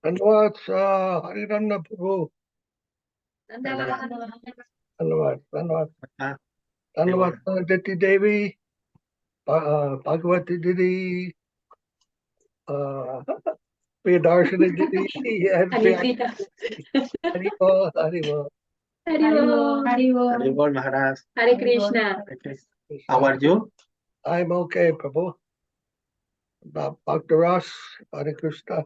धन्यवाद हरिनंदन प्रभु, धन्यवाद धन्यवाद धन्यवाद दत्ती देवी, भगवती दीदी, प्रियदर्शनी दीदी, हरिबोल हरिबोल हरिबोल महाराज. Hare Krishna. How are you? I'm okay, Prabhu. Dr. Ross, Hare Krishna.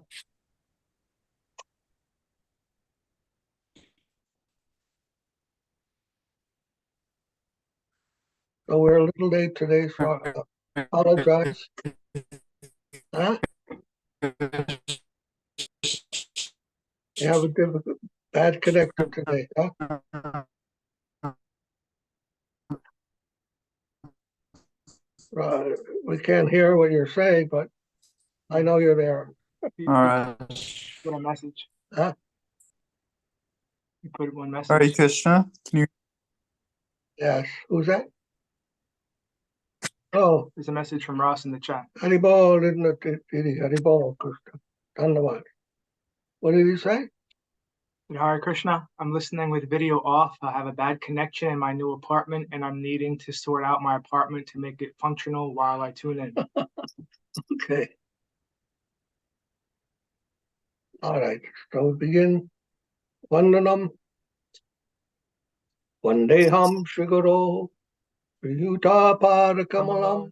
So we're a little late today, so I apologize. Huh? You have a difficult, bad connection today, huh? We can't hear what you're saying, but I know you're there. All right. Put a message. Huh? You put one message. Hare Krishna. Can you? Yes. Who's that? Oh, There's a message from Ross in the chat. Haribol, isn't it? Haribol, Krishna. Dhanyavad. What did he say? Hare Krishna, I'm listening with video off. I have a bad connection in my new apartment, and I'm needing to sort out my apartment to make it functional while I tune in. Okay. All right. So we begin. Vandanam. Vandeham Shiguro. Priyuta Parakamalam.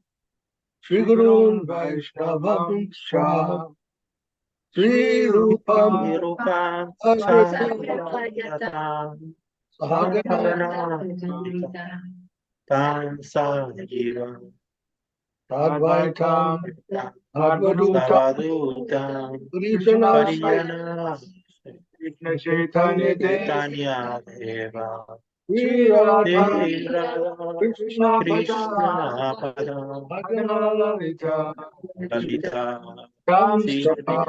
Shigurun Vaishnavam Shah. Sri Rupam Advaitam Advadutam Krishna Chaitanya Deva Sri Radha Krishna Bhajana Lalita Tam Sapa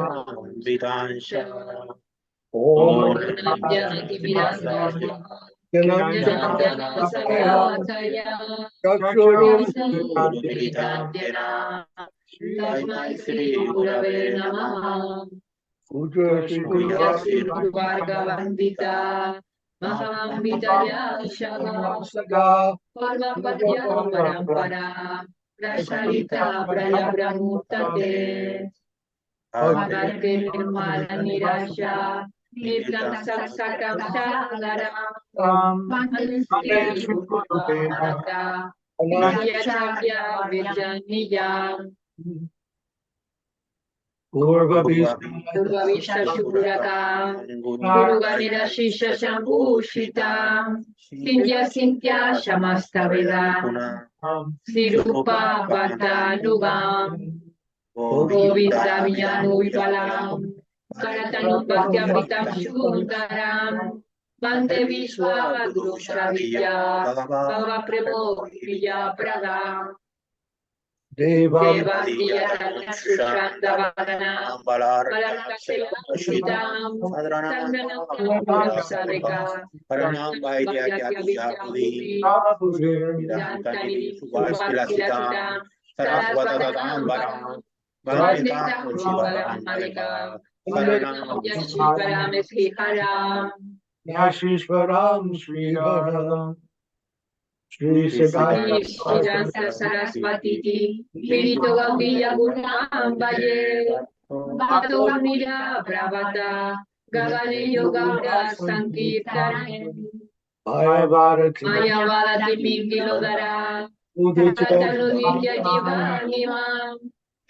Om Purva Vishta Shuraka, Guruganira Shisha Shambushita, Sintya Shamasta Veda, Sirupa Vatanugam, Govita Vijanu Vipalam, Karatanu Bhakti Shundaram, Bante Vishwa Guru Shravitya, Bhava Premo Vijaya Praga, Deva Diya Sushanda Vadana, Balanakasela Shitam, Sangana Sarika, Paranam Vaidya Puri, Jantani Subhasilasidam, Saraswatatam Varam, Bhaktitam Shivaram Malika, Paranam Yashvaram Sriharam, Yashishvaram Sridhara Sri Siddhanta Saraswati, Virito Gaudiya Gunam Vaye, Bhato Nira Bravata, Gavane Yoga Sankirtane, Mayavalati Pinkilodara, Katanu Nitya Jivanimam,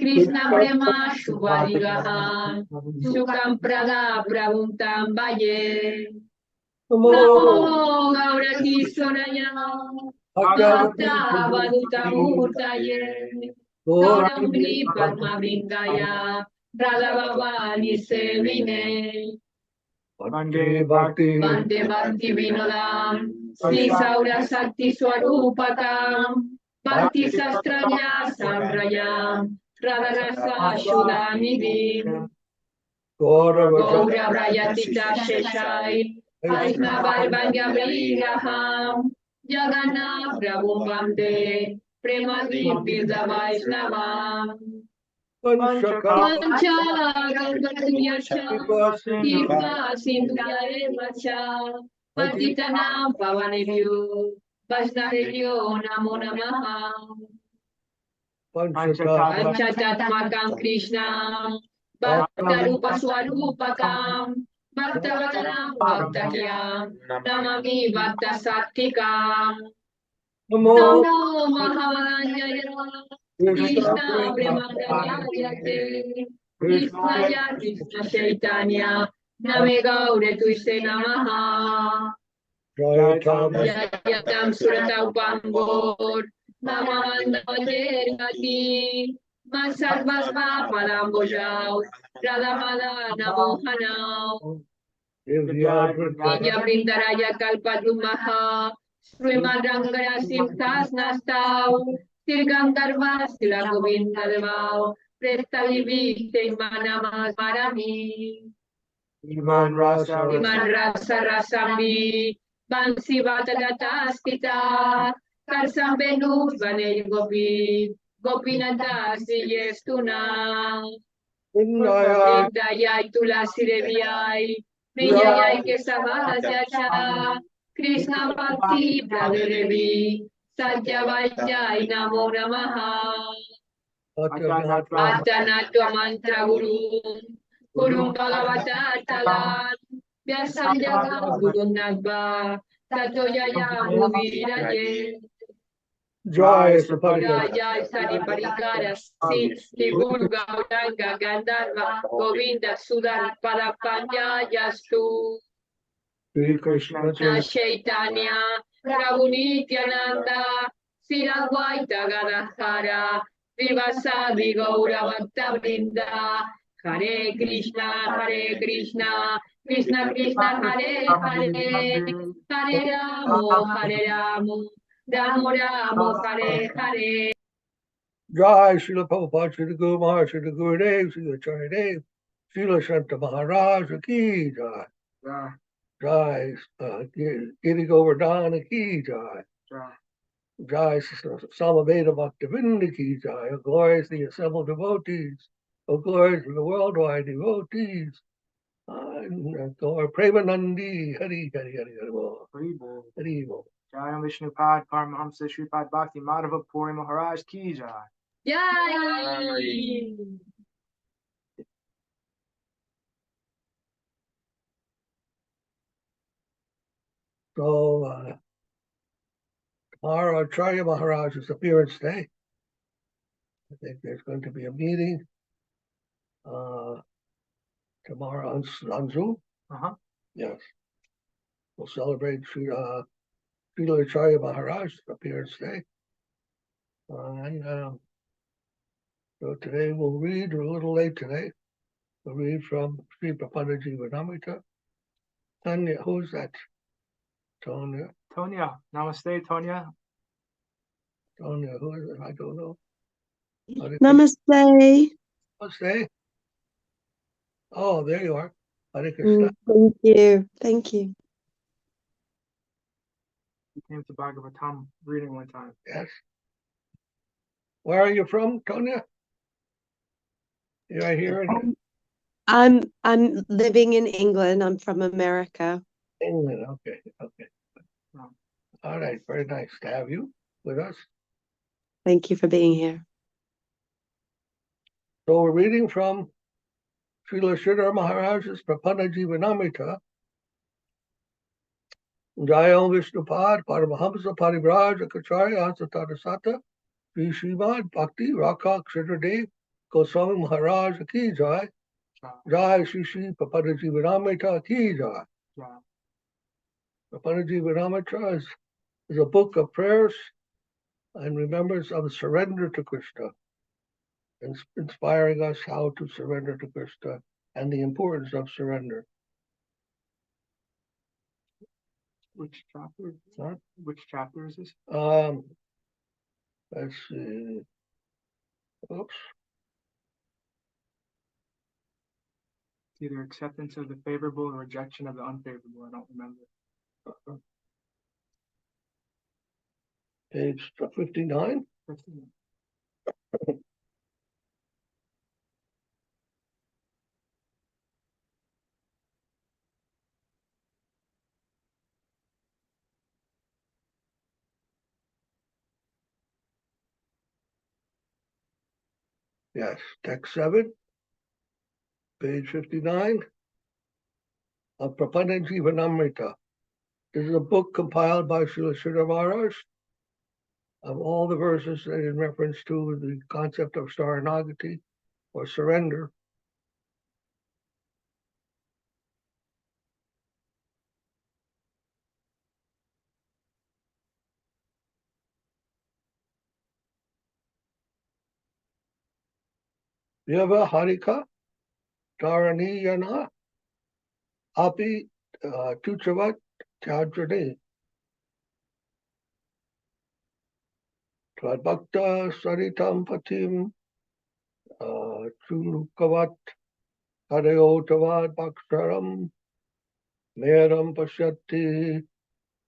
Krishna Prema Shubharivahan, Sukam Prada Pravuntam Vaye, Namo Gaurati Soraya, Bhakta Vaduta Murtaye, Gaurambri Padma Vindaya, Radhavani Sevine, Bhante Bhakti Vinodam, Sri Saura Sakti Swarupatam, Bhakti Sastraya Samrayam, Radharasa Shuddhamidin, Gaura Brayatita Sheshai, Vaishnava Vanga Vriham, Jagannath Prabhu Bhante, Premadi Virda Vaishnavam, Kirpa Sindhuya Vacha Patitanam Pavanebhyo Vaishnavebhyo Namo Namaha Panchatatmakam Krishna Bhaktarupa Swarupakam Bhaktavatanam Bhaktahyam Namami Bhakta Sattikam Namo Mahavajaya Krishna Premadayate Krishna Krishna Chaitanya Name Gaure Tuise Namaha Jayatam Surata Upambor Namanda Vajergati Masarvasva Palambojau Radhamada Namohanau Vijaya Brindaraya Kalpadumaha Srimadangara Simtas Nastau Tirgandarva Sila Govindadvau Prestalivi Manamas Marami Iman Rasa Iman Rasa Rasami Bansi Vatadata Stita Karsam Benu Vane Gopi Gopinata Siyestuna Indayai Tulasi Deviai Vijayai Kesavajacha Krishna Bhakti Pradevi Satyavajai Namo Namaha Atanatva Mantra Guru Guru Bhagavata Talan Vyasanjaga Guru Nagba Tato Yaya Muviraye Jai Jai Sari Parikara Si Guru Gauranga Gandharva Govinda Sudar Padapanya Yastu Sri Krishna Chaitanya Prabhu Nityananda Sri Advaita Gadadhara Vivasadi Gaura Bhakta Vrinda Hare Krishna Krishna Krishna Hare Hare Hare Ramo Ramo Ramo Hare Hare Jai Srila Prabhupada, Srila Guru Maharaj, Srila Gurudev, Srila Acharya Dev, Srila Santa Maharaja ki Jai. Jai Giri Govardhana ki Jai. Jai Samaveda Bhaktivinoda ki Jai. O glories the assembled devotees. O glories of the worldwide devotees. Premanandi Hari Hari Hari Hari Bol. Hari Bol. Jai Vishnupad Paramahamsa Sripad Bhakti Madhava Puri Maharaj ki Jai. Jai So tomorrow Acharya Maharaj's appearance day. I think there's going to be a meeting tomorrow on Zoom. Yes. We'll celebrate Srila Acharya Maharaj's appearance day. So today we'll read, we're a little late today. We'll read from Sri Prapanna-jivanamrtam. Tanya, who's that? Tonya. Namaste, Tonya. Tonya, who is it? I don't know. Namaste. Namaste. Oh, there you are. Hare Krishna. Thank you. Thank you. You came to Bhagavatam reading one time. Yes. Where are you from, Tonya? You're right here in I'm living in England. I'm from America. England. Okay. All right. Very nice to have you with us. Thank you for being here. So we're reading from Srila Sridhara Maharaj's Prapanna-jivanamrtam. Jayam Vishnupad Paramahamsa Parivraj Acharya Sata Sri Sripad Bhakti Rakshak Sridhar Dev-Goswami Maharaj ki Jai. Jai Sri Prapanna-jivanamrtam ki Jai. Prapanna-jivanamrtam is a book of prayers and remembrance of surrender to Krishna, inspiring us how to surrender to Krishna and the importance of surrender. Which chapter? Huh? Which chapter is this? Let's see. Oops. It's either acceptance of the favorable or rejection of the unfavorable. I don't remember. Page 59. Yes, text 7, page 59 of Prapanna-jivanamrtam. This is a book compiled by Srila Sridhara of all the verses that in reference to the concept of Saranagati or surrender. Vyava Harika Dharaniyana Api Tuchavat Tyadrani Tvadbhakta Saritam Patim Chulukavat Hadayotavad Bhaktaram Meram Pashyati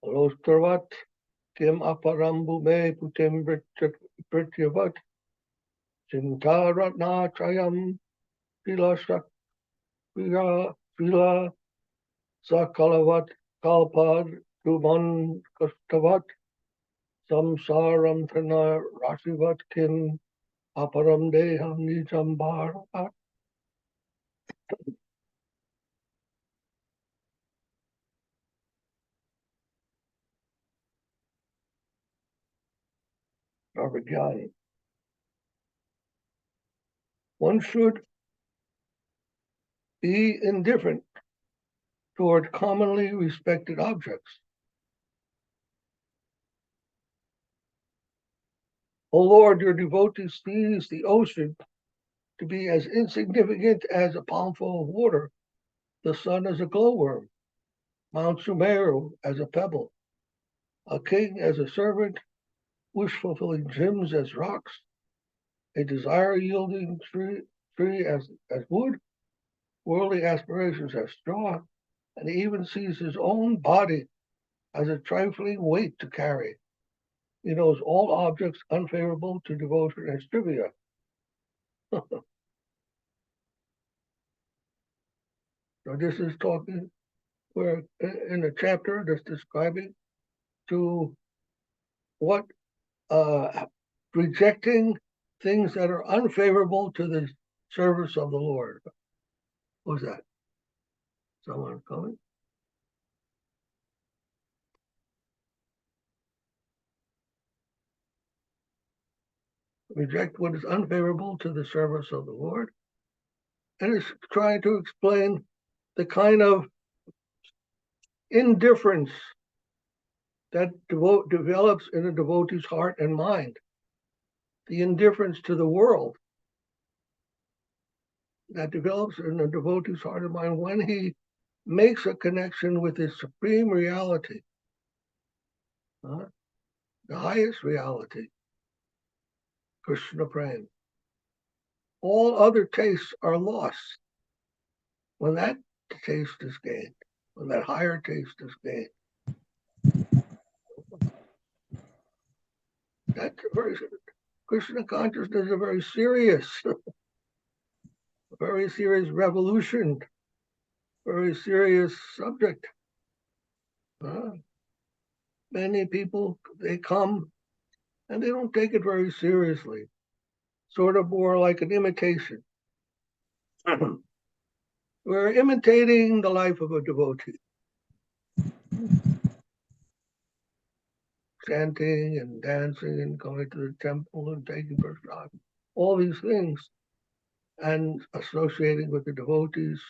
Lostravat Kim Aparam Bhume Putim Prityavat Chintaratna Trayam Pila Sakalavat Kalpad Duman Kastavat Samsaram Thana Rashivat Kim Aparam Deham Nijam Bharat. Sarvajani. One should be indifferent toward commonly respected objects. O Lord, your devotee sees the ocean to be as insignificant as a palmful of water, the sun as a glowworm, Mount Sumeru as a pebble, a king as a servant, wish-fulfilling gems as rocks, a desire-yielding tree as wood, worldly aspirations as straw, and he even sees his own body as a trifling weight to carry. He knows all objects unfavorable to devotion as trivia. So this is talking, we're in a chapter that's describing to what rejecting things that are unfavorable to the service of the Lord. Who's that? Someone coming? Reject what is unfavorable to the service of the Lord. And it's trying to explain the kind of indifference that develops in a devotee's heart and mind. The indifference to the world that develops in a devotee's heart and mind when he makes a connection with his supreme reality, the highest reality, Krishna Prem. All other tastes are lost when that taste is gained, when that higher taste is gained. That's a very, Krishna consciousness is a very serious revolution, very serious subject. Many people, they come and they don't take it very seriously, sort of more like an imitation. We're imitating the life of a devotee. Chanting and dancing and going to the temple and taking prasad, all these things, and associating with the devotees.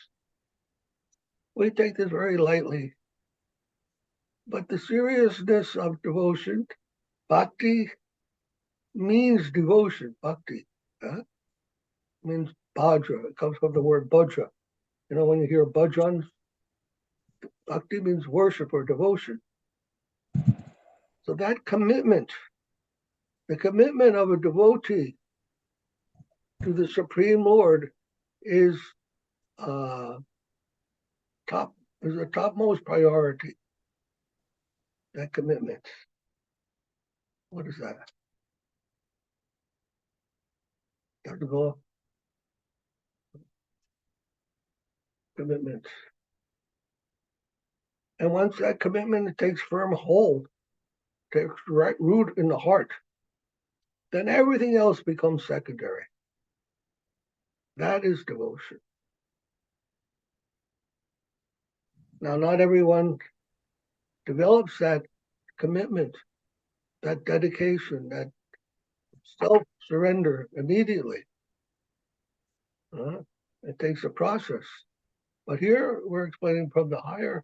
We take this very lightly. But the seriousness of devotion, bhakti, means devotion, bhakti. Means bhaja. It comes from the word bhaja. You know, when you hear bhajans, bhakti means worship or devotion. So that commitment, the commitment of a devotee to the Supreme Lord is the topmost priority. That commitment. What is that? Dr. Goa? Commitment. And once that commitment takes firm hold, takes right root in the heart, then everything else becomes secondary. That is devotion. Now, not everyone develops that commitment, that dedication, that self-surrender immediately. It takes a process. But here we're explaining from the higher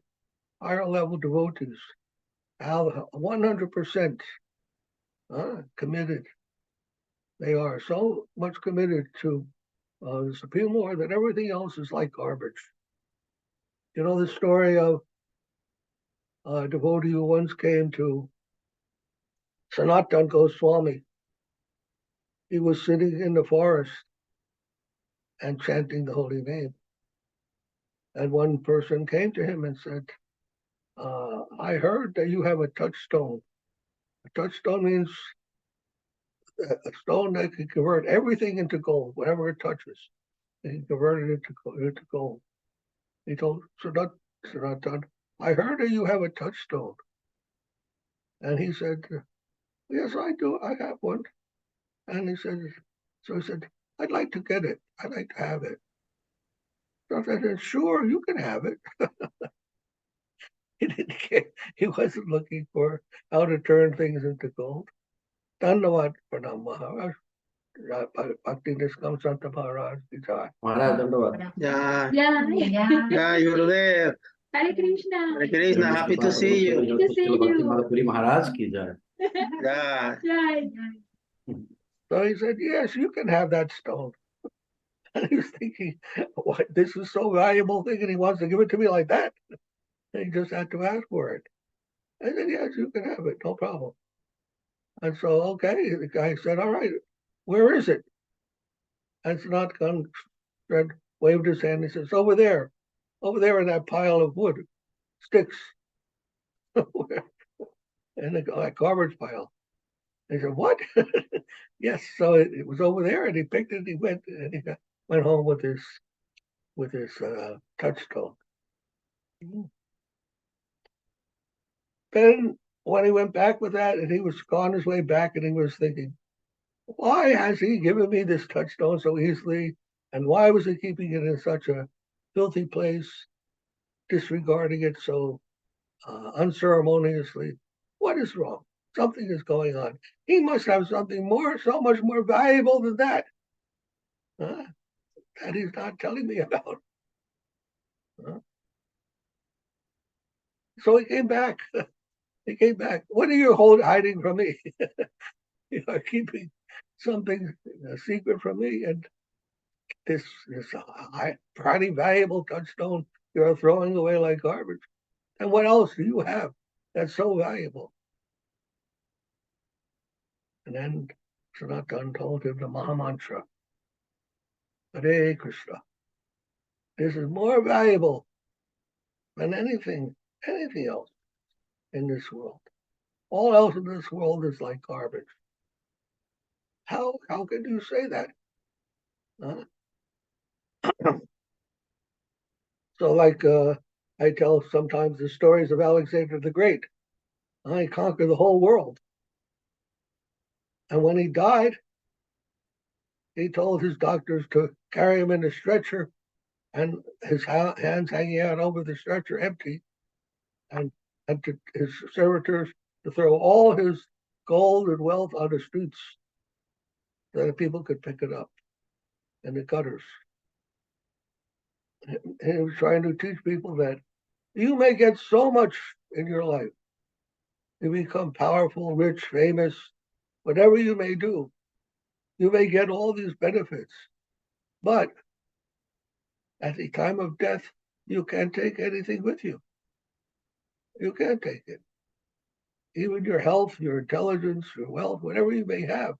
level devotees how 100% committed. They are so much committed to the Supreme Lord that everything else is like garbage. You know the story of a devotee who once came to Sanatana Goswami. He was sitting in the forest and chanting the holy name. And one person came to him and said, I heard that you have a touchstone. A touchstone means a stone that can convert everything into gold, whatever it touches. It can convert it into gold. He told Sanatana, I heard that you have a touchstone. And he said, yes, I do. I have one. And he said, I'd like to get it. I'd like to have it. So I said, sure, you can have it. He didn't care. He wasn't looking for how to turn things into gold. Dhanyavad Pranam Maharaj. Bhakti Yoga Maharaj. Maharaj, Dandavad. Yeah, Yeah. yeah, you're there. Hare Krishna. Hare Krishna, happy to see you. To see you. Puri Maharaj ki jai. Yeah, Right. So he said, yes, you can have that stone. And he was thinking, what, this is so valuable thing, and he wants to give it to me like that. And he just had to ask for it. I said, yes, you can have it, no problem. And so, okay, the guy said, all right, where is it? And Sanatana said, waved his hand, he says, over there in that pile of wood, sticks, in the garbage pile. He said, what? Yes, so it was over there, and he picked it, and he went home with his touchstone. Then when he went back with that, and he was on his way back, and he was thinking, why has he given me this touchstone so easily? And why was he keeping it in such a filthy place, disregarding it so unceremoniously? What is wrong? Something is going on. He must have something so much more valuable than that. That he's not telling me about. So he came back. What are you hiding from me? You are keeping something a secret from me, and this highly valuable touchstone you're throwing away like garbage. And what else do you have that's so valuable? And then Sanatana told him the Mahamantra, Hare Krishna. This is more valuable than anything else in this world. All else in this world is like garbage. How can you say that? So like I tell sometimes the stories of Alexander the Great. He conquered the whole world. And when he died, he told his doctors to carry him in a stretcher, and his hands hanging out over the stretcher empty, and to his servitors to throw all his gold and wealth on the streets so that people could pick it up in the gutters. And he was trying to teach people that you may get so much in your life. You become powerful, rich, famous, whatever you may do. You may get all these benefits, but at the time of death, you can't take anything with you. You can't take it. Even your health, your intelligence, your wealth, whatever you may have,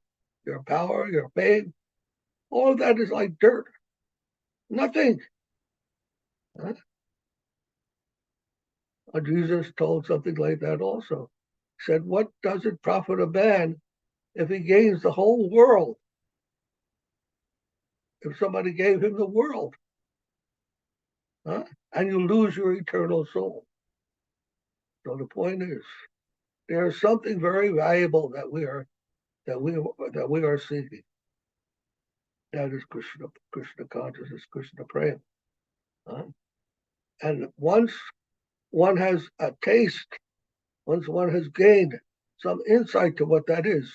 your power, your fame, all of that is like dirt. Nothing. Jesus told something like that also. He said, what does it profit a man if he gains the whole world? If somebody gave him the world, and you lose your eternal soul. So the point is, there is something very valuable that we are seeking. That is Krishna consciousness, Krishna prema. And once one has a taste, once one has gained some insight to what that is,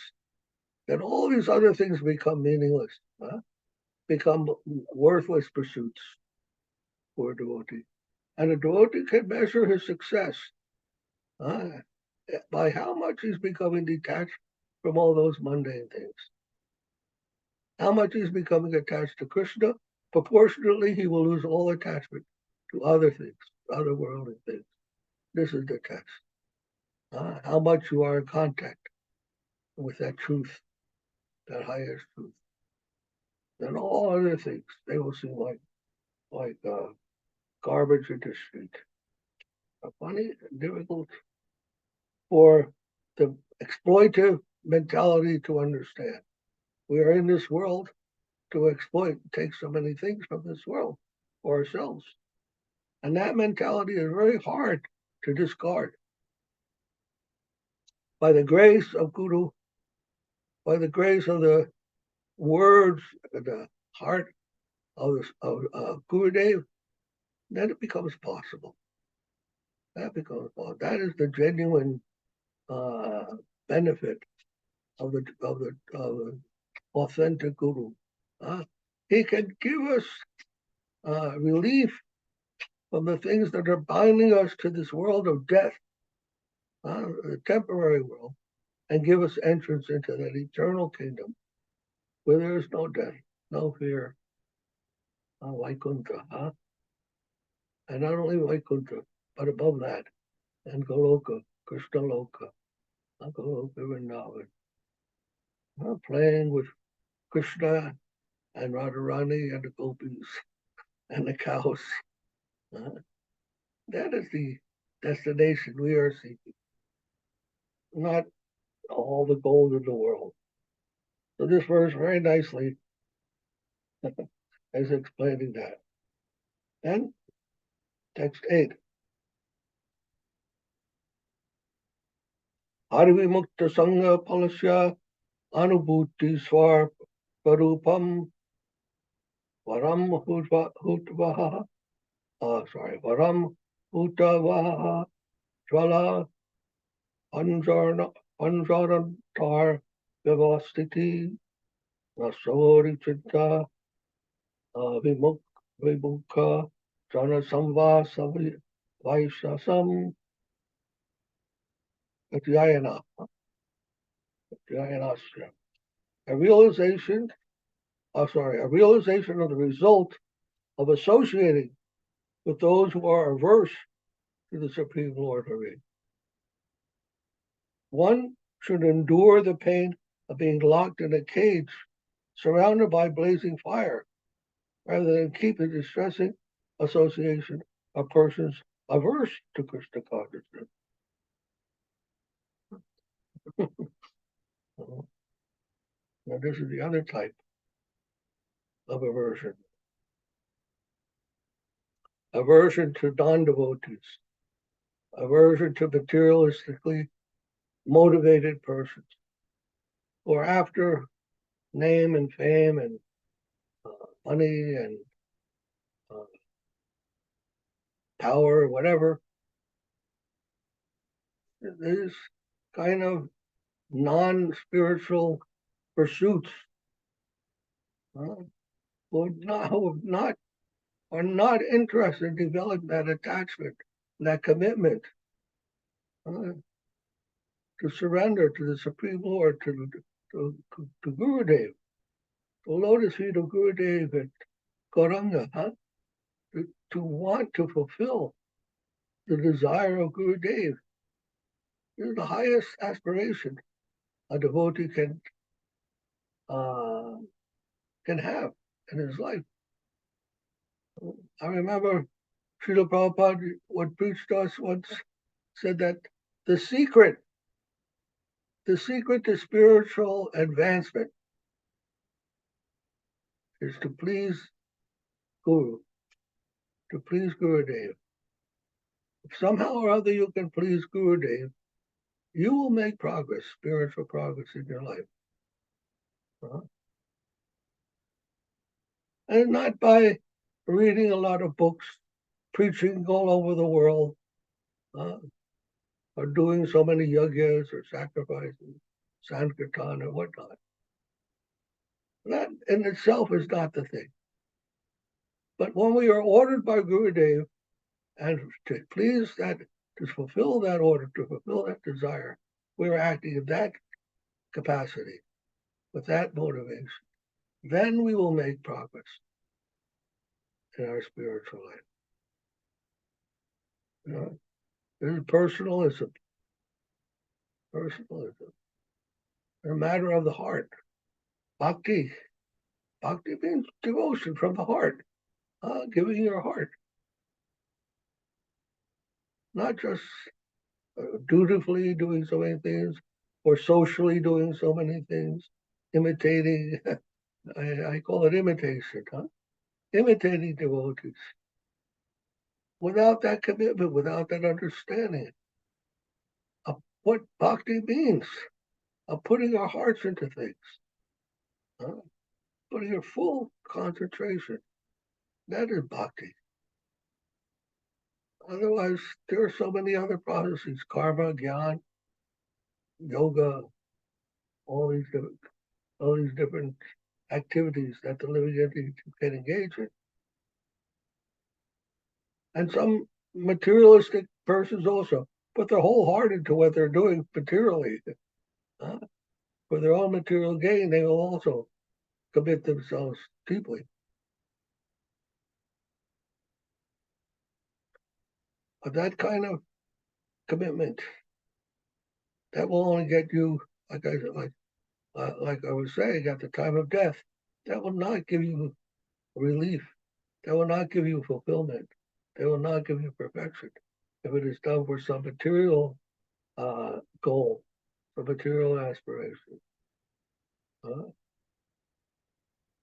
then all these other things become meaningless, become worthless pursuits for a devotee. And a devotee can measure his success by how much he's becoming detached from all those mundane things. How much he's becoming attached to Krishna, proportionately he will lose all attachment to other things, other worldly things. This is the test. How much you are in contact with that truth, that highest truth. Then all other things, they will seem like garbage in the street. Funny, difficult for the exploitive mentality to understand. We are in this world to exploit, take so many things from this world for ourselves. And that mentality is very hard to discard. By the grace of Guru, by the grace of the words, the heart of Gurudev, then it becomes possible. That becomes possible. That is the genuine benefit of the authentic Guru. He can give us relief from the things that are binding us to this world of death, the temporary world, and give us entrance into that eternal kingdom where there is no death, no fear, Vaikuntha. And not only Vaikuntha, but above that, and Goloka, Krishna Loka, Goloka Vrindavan. Playing with Krishna and Radharani and the gopis and the cows. That is the destination we are seeking, not all the gold in the world. So this verse very nicely is explaining that. And text 8. Arivimukta Sangha Palasya Anubhuti Swar Parupam Varam Hutvaha Varam Hutavaha Jvala Anjarantar Vyavastiti Nasori Chitta Vimukha Jana Samvasa Vaishasam Atyayana. A realization of the result of associating with those who are averse to the Supreme Lord Hari. One should endure the pain of being locked in a cage surrounded by blazing fire, rather than keep the distressing association of persons averse to Krishna consciousness. Now, this is the other type of aversion. Aversion to non-devotees. Aversion to materialistically motivated persons who are after name and fame and money and power, whatever. These kind of non-spiritual pursuits are not interested in developing that attachment, that commitment to surrender to the Supreme Lord, to Gurudev, the lotus feet of Gurudev and Gauranga, to want to fulfill the desire of Gurudev. This is the highest aspiration a devotee can have in his life. I remember Srila Prabhupada, what preached to us once, said that the secret to spiritual advancement is to please Guru, to please Gurudev. If somehow or other you can please Gurudev, you will make progress, spiritual progress in your life. And not by reading a lot of books, preaching all over the world, or doing so many yagyas or sacrifices, sankirtan or whatnot. That in itself is not the thing. But when we are ordered by Gurudev and to please that, to fulfill that order, to fulfill that desire, we're acting in that capacity, with that motivation. Then we will make progress in our spiritual life. You know, this is personalism. Personalism. A matter of the heart. Bhakti. Bhakti means devotion from the heart. Giving your heart. Not just dutifully doing so many things or socially doing so many things, imitating, I call it imitation, imitating devotees. Without that commitment, without that understanding of what bhakti means, of putting our hearts into things, putting your full concentration, that is bhakti. Otherwise, there are so many other processes, karma, gyan, yoga, all these different activities that the living entity can engage in. And some materialistic persons also put their whole heart into what they're doing materially. For their own material gain, they will also commit themselves deeply. But that kind of commitment, that will only get you, like I was saying, at the time of death, that will not give you relief. That will not give you fulfillment. That will not give you perfection. If it is done for some material goal, some material aspiration.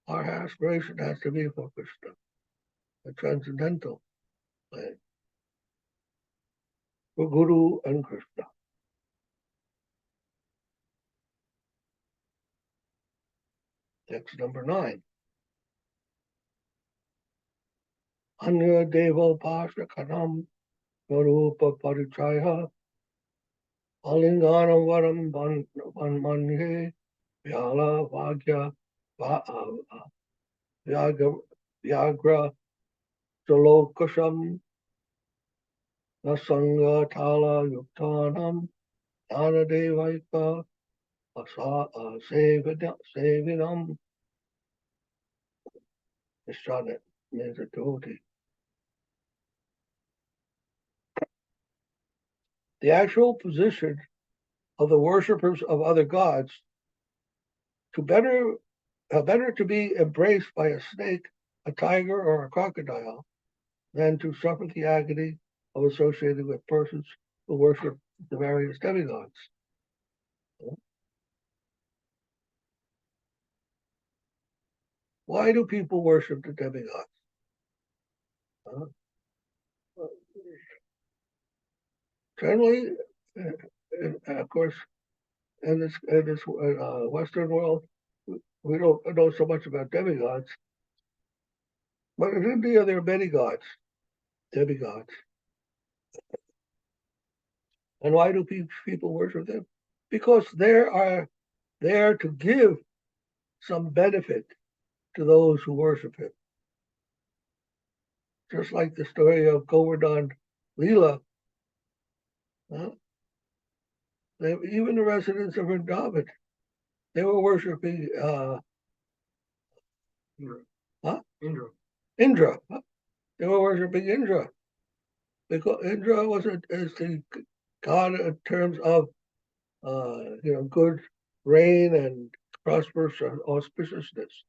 Our aspiration has to be for Krishna, the transcendental plan, for Guru and Krishna. Text number 9. Anya Deva Pasha Kanam Garupa Parichaya Alinganam Varam Vanmanye Vyala Vagya Vyagra Jalokusham Nasanga Tala Yuktanam Dana Devaika Sevinam. Ishana means a devotee. The actual position of the worshippers of other gods to better to be embraced by a snake, a tiger, or a crocodile than to suffer the agony of associating with persons who worship the various demigods. Why do people worship the demigods? Generally, of course, in this Western world, we don't know so much about demigods. But in India, there are many gods, demigods. And why do people worship them? Because they are there to give some benefit to those who worship him. Just like the story of Govardhan Leela, even the residents of Vrindavan, they were worshiping Indra. They were worshiping Indra because Indra is the god in terms of good rain and prosperous auspiciousness.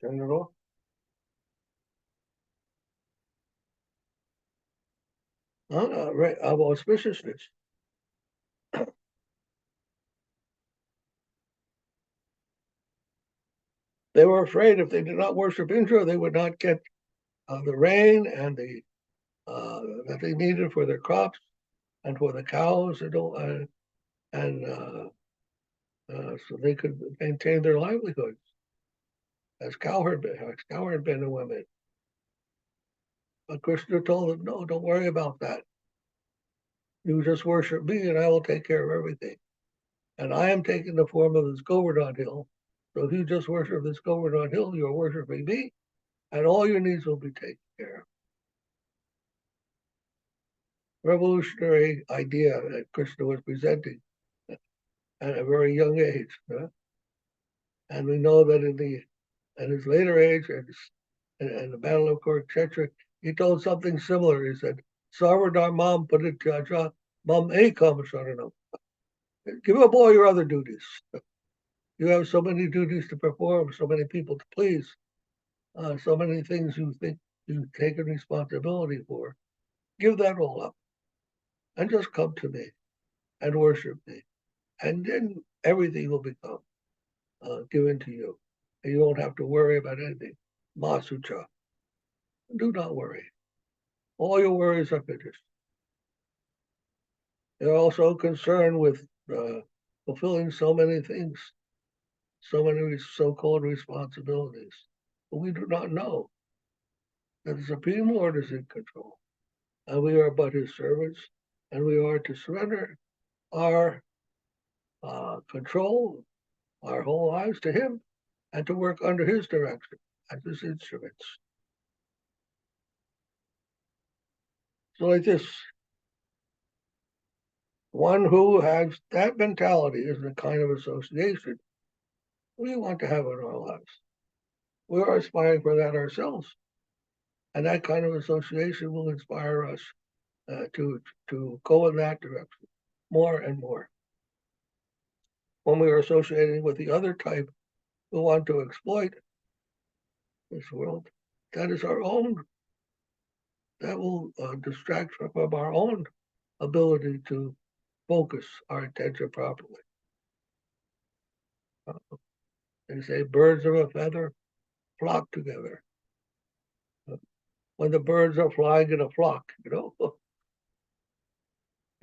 General. Of auspiciousness. They were afraid if they did not worship Indra, they would not get the rain and that they needed for their crops and for the cows, so they could maintain their livelihoods as cowherd men and women. But Krishna told them, no, don't worry about that. You just worship me and I will take care of everything. And I am taking the form of this Govardhan hill. So if you just worship this Govardhan hill, you're worshiping me, and all your needs will be taken care of. Revolutionary idea that Krishna was presenting at a very young age. And we know that in his later age, and the Battle of Kurukshetra, he told something similar. He said, Sarvadhar mam parityaja mam ekam sharanam. Give up all your other duties. You have so many duties to perform, so many people to please, so many things you think you've taken responsibility for. Give that all up and just come to me and worship me. And then everything will become given to you. And you won't have to worry about anything. Masucha. Do not worry. All your worries are finished. They're also concerned with fulfilling so many things, so many so-called responsibilities. But we do not know that the Supreme Lord is in control. And we are but his servants, and we are to surrender our control, our whole lives to him, and to work under his direction as his instruments. So like this, one who has that mentality is the kind of association we want to have in our lives. We are aspiring for that ourselves. And that kind of association will inspire us to go in that direction more and more. When we are associating with the other type who want to exploit this world, that is our own, that will distract from our own ability to focus our attention properly. They say birds of a feather flock together. When the birds are flying in a flock,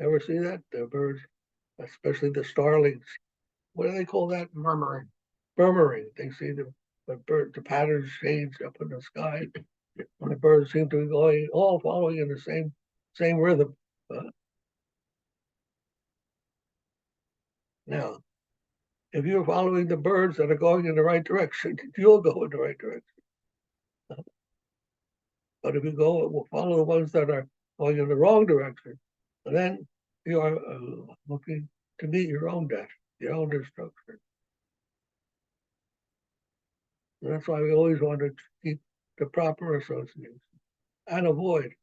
ever see that? The birds, especially the starlings, what do they call that? Murmuring. Murmuring. They see the patterns change up in the sky. And the birds seem to be going, all following in the same rhythm. Now, if you're following the birds that are going in the right direction, you'll go in the right direction. But if you follow the ones that are going in the wrong direction, then you are looking to meet your own death, your own destruction. And that's why we always want to keep the proper association and avoid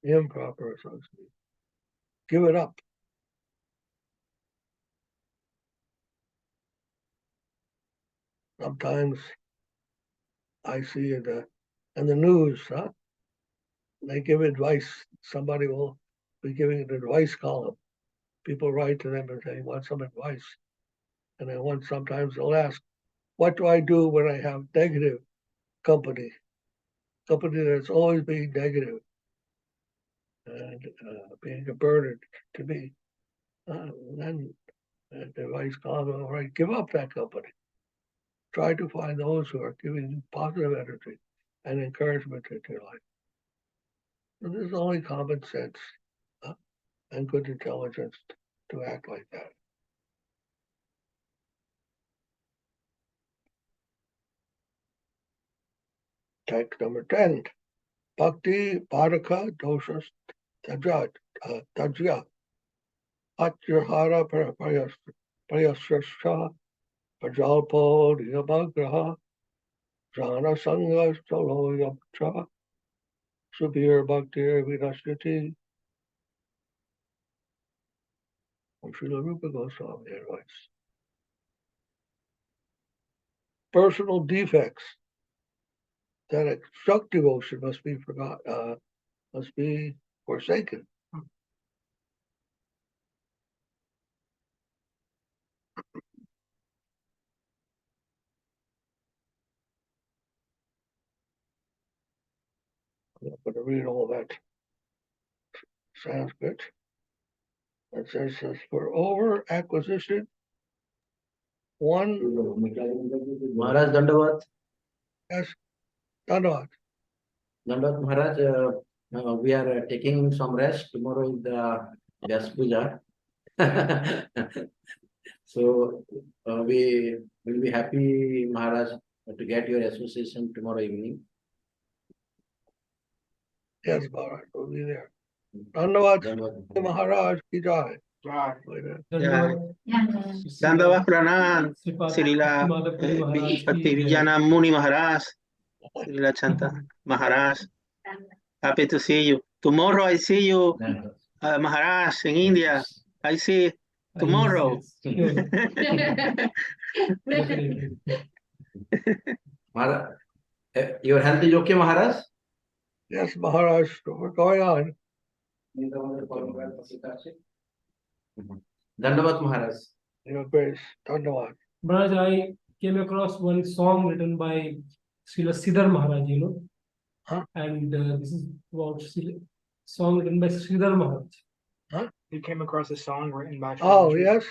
the improper association. Give it up. Sometimes I see in the news, they give advice. Somebody will be giving an advice column. People write to them and say, want some advice. And then sometimes they'll ask, what do I do when I have negative company that's always being negative and being a burden to me? Then the advice column, all right, give up that company. Try to find those who are giving you positive energy and encouragement into your life. So this is only common sense and good intelligence to act like that. Text number 10. Bhakti Bharaka Doshas Tajya Atyahara Prayasasha Pajalpo Niyamagraha Jana Sanga Stolo Yamcha Subir Bhaktir Vinashriti. From Srila Rupa Goswami advice. Personal defects that obstruct devotion must be forsaken. I'm not going to read all that Sanskrit. It says for over acquisition, one Maharaj Dandavat. yes, Dandavat. Dandavat Maharaj, we are taking some rest. Tomorrow is the Vyas Puja. So we will be happy, Maharaj, to get your association tomorrow evening. Yes, Maharaj, we'll be there. Dandavat Dandavat. Maharaj ki jai. Right. Jai. Dandava Pranam, Srila Bhakti Vijana Muni Maharaj, Srila Chanta Maharaj. Happy to see you. Tomorrow I see you, Maharaj, in India. I see tomorrow. Maharaj, your health is okay, Maharaj? Yes, Maharaj, we're going on. Dandavat Maharaj. Your grace. Dandavat. Maharaj, I came across one song written by Srila Sridhar Maharaj, you know. Huh? And this is about song written by Sridhar Maharaj. You came across a song written by Oh, Sri- yes.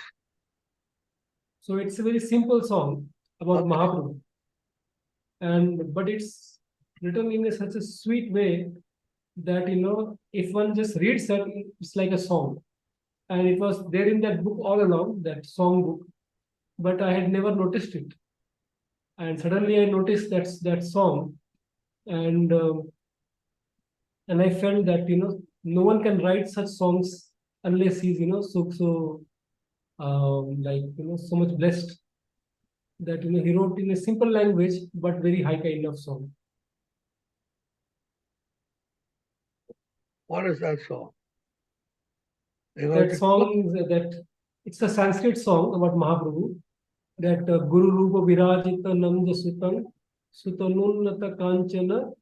So it's a very simple song about Okay. Mahaprabhu. But it's written in such a sweet way that, you know, if one just reads it, it's like a song. And it was there in that book all along, that song book, but I had never noticed it. And suddenly I noticed that song, and I felt that, you know, no one can write such songs unless he's, you know, like, you know, so much blessed that, you know, he wrote in a simple language but very high kind of song. What is that song? You know, That song is that it's a Sanskrit song about Mahaprabhu. That Guru Rupa Virajita Nanda Sutan Sutanunata Kanchana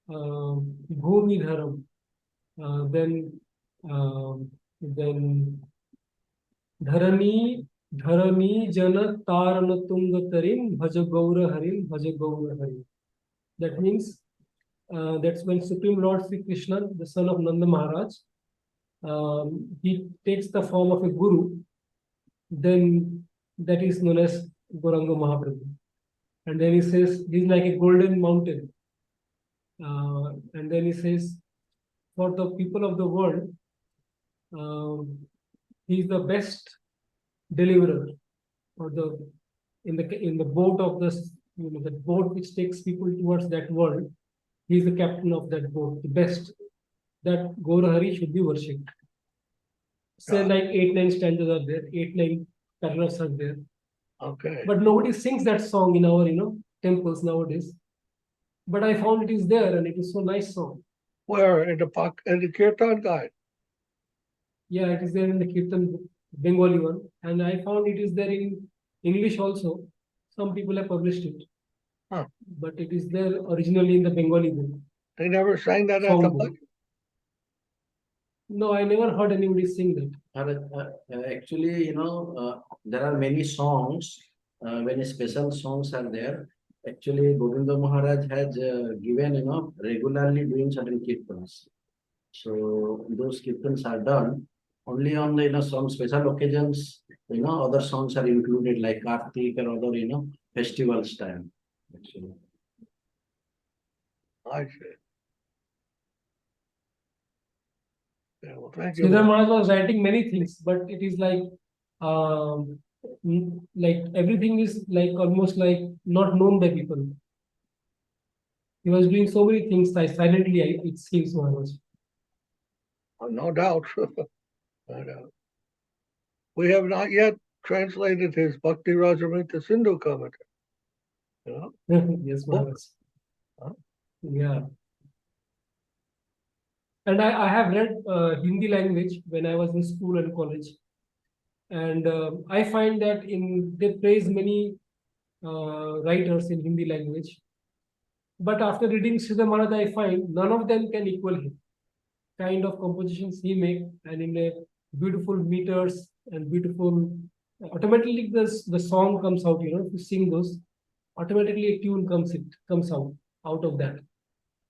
Bhumi Dharam. Then Dharani Jana Tarana Tunga Tarim Bhaja Gaura Harim Bhaja Gaura Harim. That means that's when Supreme Lord Sri Krishna, the son of Nanda Maharaj, he takes the form of a guru, then that is known as Gauranga Mahaprabhu. And then he says he's like a golden mountain. And then he says, for the people of the world, he's the best deliverer, or in the boat of this, you know, the boat which takes people towards that world. He's the captain of that boat, the best. That Gaurahari should be worshipped. Say like 8-9 stanzas are there, 8-9 paragraphs are there. okay. But nobody sings that song in our, you know, temples nowadays. But I found it is there, and it is so nice song. Where? In the Kirtan guide? Yeah, it is there in the Kirtan book, Bengali one, and I found it is there in English also. Some people have published it. Huh. But it is there originally in the Bengali book. They never sang that at Song the book. Bhakti. No, I never heard anybody sing that. Actually, you know, there are many songs. When special songs are there, actually, Govinda Maharaj has given, you know, regularly doing certain kirtans. So those kirtans are done only on the, you know, some special occasions. You know, other songs are included like Kartik or other, you know, festivals time. Actually. I see. Yeah, well, thank you. Sridhar Maharaj was writing many things, but it is like everything is like almost like not known by people. He was doing so many things silently, it seems, Maharaj. No doubt. No doubt. We have not yet translated his Bhakti Rasamrita Sindhu commentary. You know? Yes, Book. Maharaj. Huh? Yeah. And I have read Hindi language when I was in school and college. And I find that they praise many writers in Hindi language. But after reading Sridhar Maharaj, I find none of them can equal him. Kind of compositions he make, and in a beautiful meters and beautiful, automatically the song comes out. You know, if you sing those, automatically a tune comes out of that.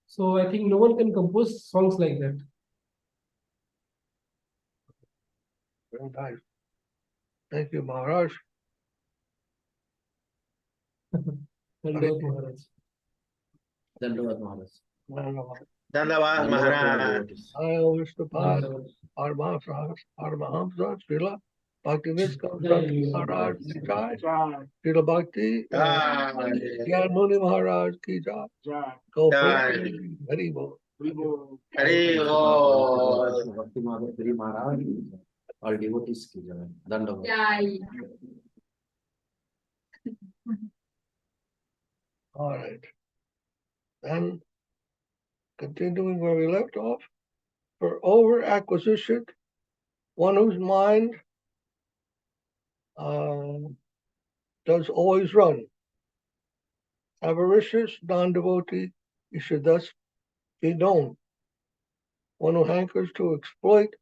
So I think no one can compose songs like that. Very nice. Thank you, Maharaj. Dandavat Maharaj. Dandavat Maharaj. Dhanyavad. Dandavat Dandavat to all Maharaj. devotees. Jai Vishnupada, Dandavat. Paramahamsa, Srila Bhakti Niskam Jai Sant Maharaj ki Jai, Jai, Srila Bhakti Jai. Gyan Muni Maharaj ki Jai. Jai. Go Jai. Hari Bol. Vivo. Hari Bol. Bhakti Madhava Maharaj. All devotees ki jai. Dandavat. Jai. All right. Then, continuing where we left off, for over acquisition, one whose mind does always run. Avaricious, non-devotee, he should thus be known. One who hankers to exploit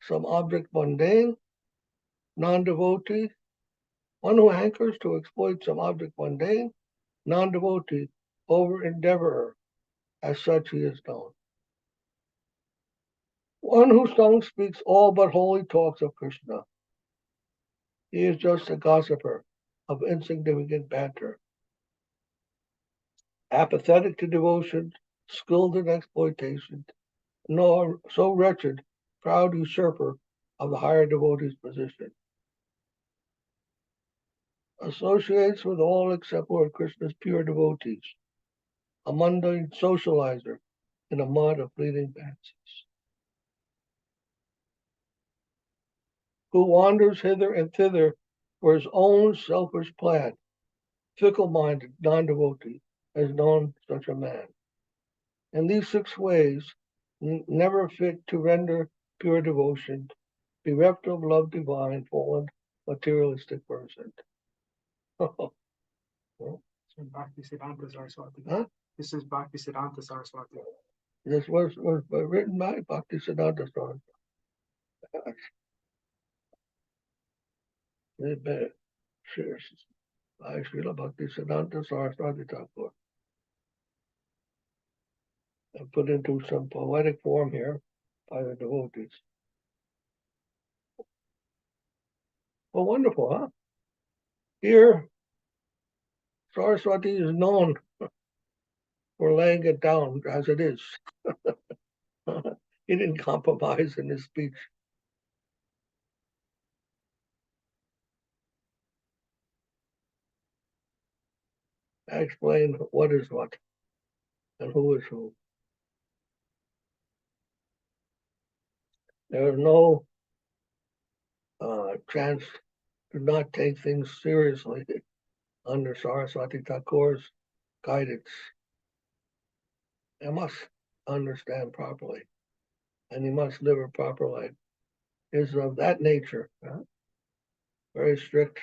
some object mundane, non-devotee. One who hankers to exploit some object mundane, non-devotee, over-endeavorer, as such he is known. One whose tongue speaks all but holy talks of Krishna. He is just a gossiper of insignificant banter. Apathetic to devotion, skilled in exploitation, nor so wretched, proud usurper of the higher devotee's position. Associates with all except Lord Krishna's pure devotees, a mundane socializer in a mud of fleeting fancies, who wanders hither and thither for his own selfish plan, fickle-minded, non-devotee, has known such a man. In these 6 ways, never fit to render pure devotion, bereft of love divine, fallen, materialistic person. So Bhakti Siddhanta Saraswati. Huh? This is Bhakti Siddhanta Saraswati. This was written by Bhakti Siddhanta Saraswati. By Srila Bhakti Siddhanta Saraswati Thakur. And put into some poetic form here by the devotees. Well, wonderful, huh? Here, Saraswati is known for laying it down as it is. He didn't compromise in his speech. I explain what is what and who is who. There is no chance to not take things seriously under Saraswati Thakur's guidance. You must understand properly, and you must live a proper life. Is of that nature, very strict,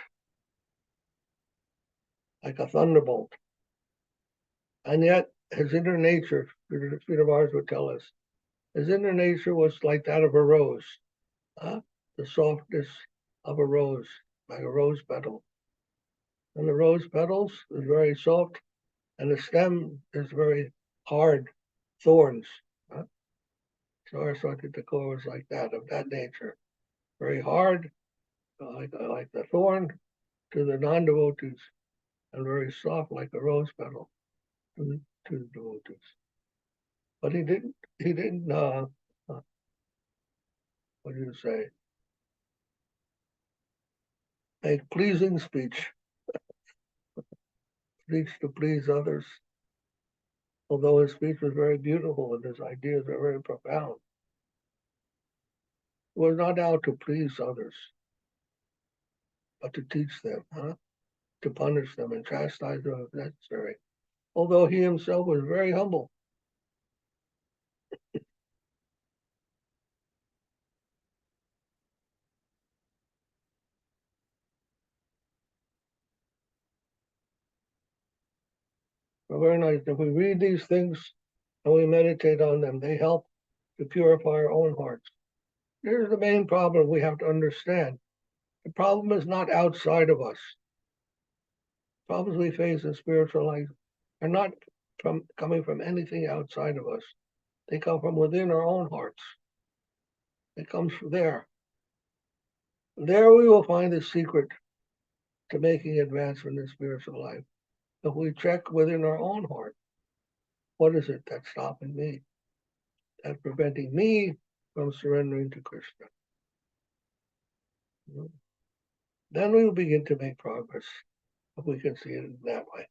like a thunderbolt. And yet, his inner nature, Sridhara would tell us, his inner nature was like that of a rose, the softness of a rose, like a rose petal. And the rose petals is very soft, and the stem is very hard, thorns. Saraswati Thakur was like that, of that nature. Very hard, like the thorn to the non-devotees, and very soft like a rose petal to the devotees. But he didn't, what do you say, make pleasing speech to please others. Although his speech was very beautiful and his ideas are very profound, it was not out to please others, but to teach them, to punish them and chastise them if necessary. Although he himself was very humble. So very nice. If we read these things and we meditate on them, they help to purify our own hearts. Here's the main problem we have to understand. The problem is not outside of us. Problems we face in spiritual life are not coming from anything outside of us. They come from within our own hearts. It comes from there. There we will find the secret to making advancement in spiritual life. If we check within our own heart, what is it that's stopping me? That's preventing me from surrendering to Krishna. Then we will begin to make progress, if we can see it in that way.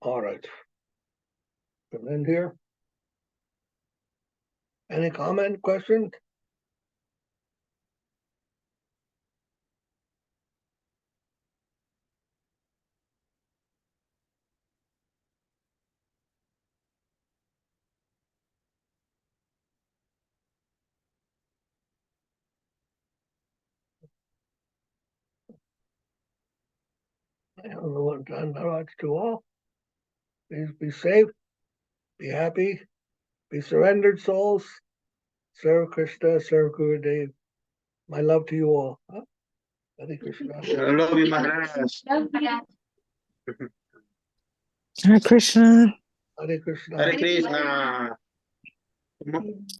All right. We'll end here. Any comment, question? I don't know what Dhanaraj to all. Please be safe, be happy, be surrendered souls. Serve Krishna, serve Gurudev. My love to you all. Huh? Hare Krishna. I love you, Maharaj. Hare Krishna. Hare Krishna. Hare Krishna.